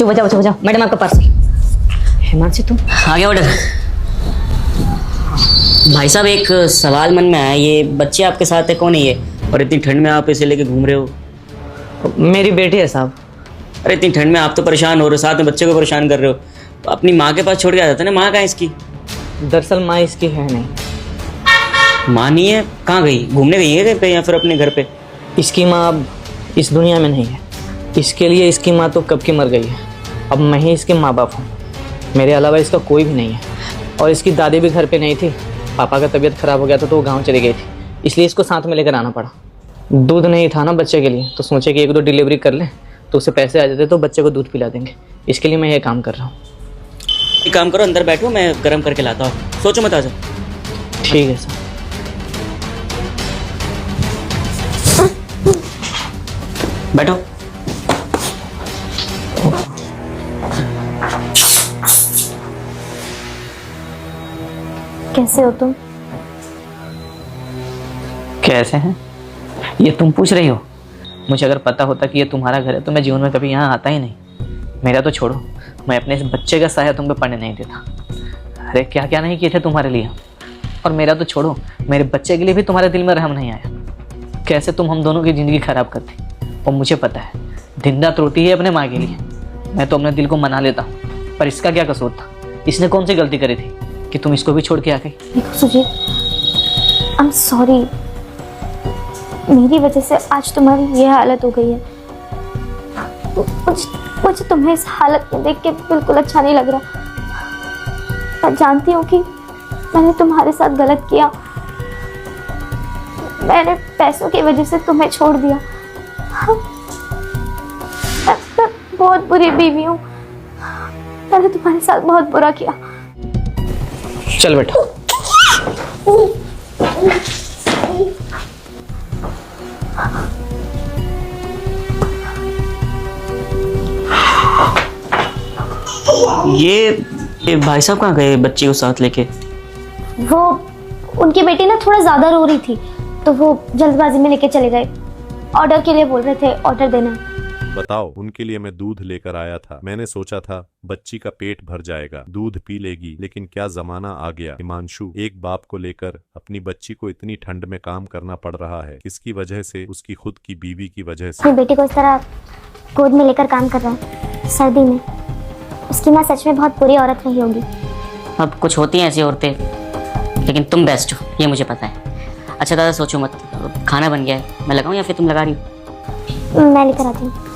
बच्चों बचाओ बचाओ बचाओ। मैडम आपका पार्सल। हिमांशु तुम आ गया ऑर्डर। भाई साहब एक सवाल मन में आया, ये बच्चे आपके साथ है, कौन है ये? और इतनी ठंड में आप इसे लेके घूम रहे हो? मेरी बेटी है साहब। अरे इतनी ठंड में आप तो परेशान हो रहे हो, साथ में बच्चे को परेशान कर रहे हो। तो अपनी माँ के पास छोड़ के आ जाता ना। माँ कहाँ है इसकी? दरअसल माँ इसकी है नहीं। माँ नहीं है? कहाँ गई? घूमने गई है कहीं पे या फिर अपने घर पे? इसकी माँ अब इस दुनिया में नहीं है। इसके लिए इसकी माँ तो कब की मर गई है। अब मैं ही इसके माँ बाप हूँ, मेरे अलावा इसका कोई भी नहीं है। और इसकी दादी भी घर पे नहीं थी। पापा का तबीयत खराब हो गया था तो वो गाँव चली गई थी, इसलिए इसको साथ में लेकर आना पड़ा। दूध नहीं था ना बच्चे के लिए, तो सोचे कि एक दो डिलीवरी कर लें तो उससे पैसे आ जाते तो बच्चे को दूध पिला देंगे। इसके लिए मैं ये काम कर रहा हूँ। एक काम करो, अंदर बैठो, मैं गर्म करके लाता हूँ। सोचो मत, आ जाओ। ठीक है सर। बैठो। कैसे हो तुम? कैसे हैं ये तुम पूछ रही हो? मुझे अगर पता होता कि ये तुम्हारा घर है तो मैं जीवन में कभी यहाँ आता ही नहीं। मेरा तो छोड़ो, मैं अपने इस बच्चे का साया तुम पे पड़ने नहीं देता। अरे क्या क्या नहीं किए थे तुम्हारे लिए। और मेरा तो छोड़ो, मेरे बच्चे के लिए भी तुम्हारे दिल में रहम नहीं आया। कैसे तुम हम दोनों की ज़िंदगी खराब करती। और मुझे पता है दिन रात रोती है अपने माँ के लिए। मैं तो अपने दिल को मना लेता हूँ, पर इसका क्या कसूर था? इसने कौन सी गलती करी थी कि तुम इसको भी छोड़ के आ गई? देखो सुजीत, आई एम सॉरी, मेरी वजह से आज तुम्हारी ये हालत हो गई है। मुझे तुम्हें इस हालत में देख के बिल्कुल अच्छा नहीं लग रहा। मैं जानती हूँ कि मैंने तुम्हारे साथ गलत किया। मैंने पैसों की वजह से तुम्हें छोड़ दिया। मैं बहुत बुरी बीवी हूँ। मैंने तुम्हारे साथ बहुत बुरा किया। चल बेटा। ये भाई साहब कहाँ गए बच्चे को साथ लेके? वो उनकी बेटी ना थोड़ा ज्यादा रो रही थी तो वो जल्दबाजी में लेके चले गए। ऑर्डर के लिए बोल रहे थे, ऑर्डर देना। बताओ, उनके लिए मैं दूध लेकर आया था। मैंने सोचा था बच्ची का पेट भर जाएगा, दूध पी लेगी, लेकिन क्या जमाना आ गया। हिमांशु एक बाप को लेकर अपनी बच्ची को इतनी ठंड में काम करना पड़ रहा है। किसकी वजह से? उसकी खुद की बीवी की वजह से। अपनी बेटी को इस तरह गोद में लेकर काम कर रहा है सर्दी में। उसकी माँ सच में बहुत बुरी औरत रही होगी। अब कुछ होती हैं ऐसी औरतें, लेकिन तुम बेस्ट हो, ये मुझे पता है। अच्छा दादा सोचो मत, खाना बन गया है, मैं लगाऊं या फिर तुम लगा रही हो? मैं लेकर आती हूँ।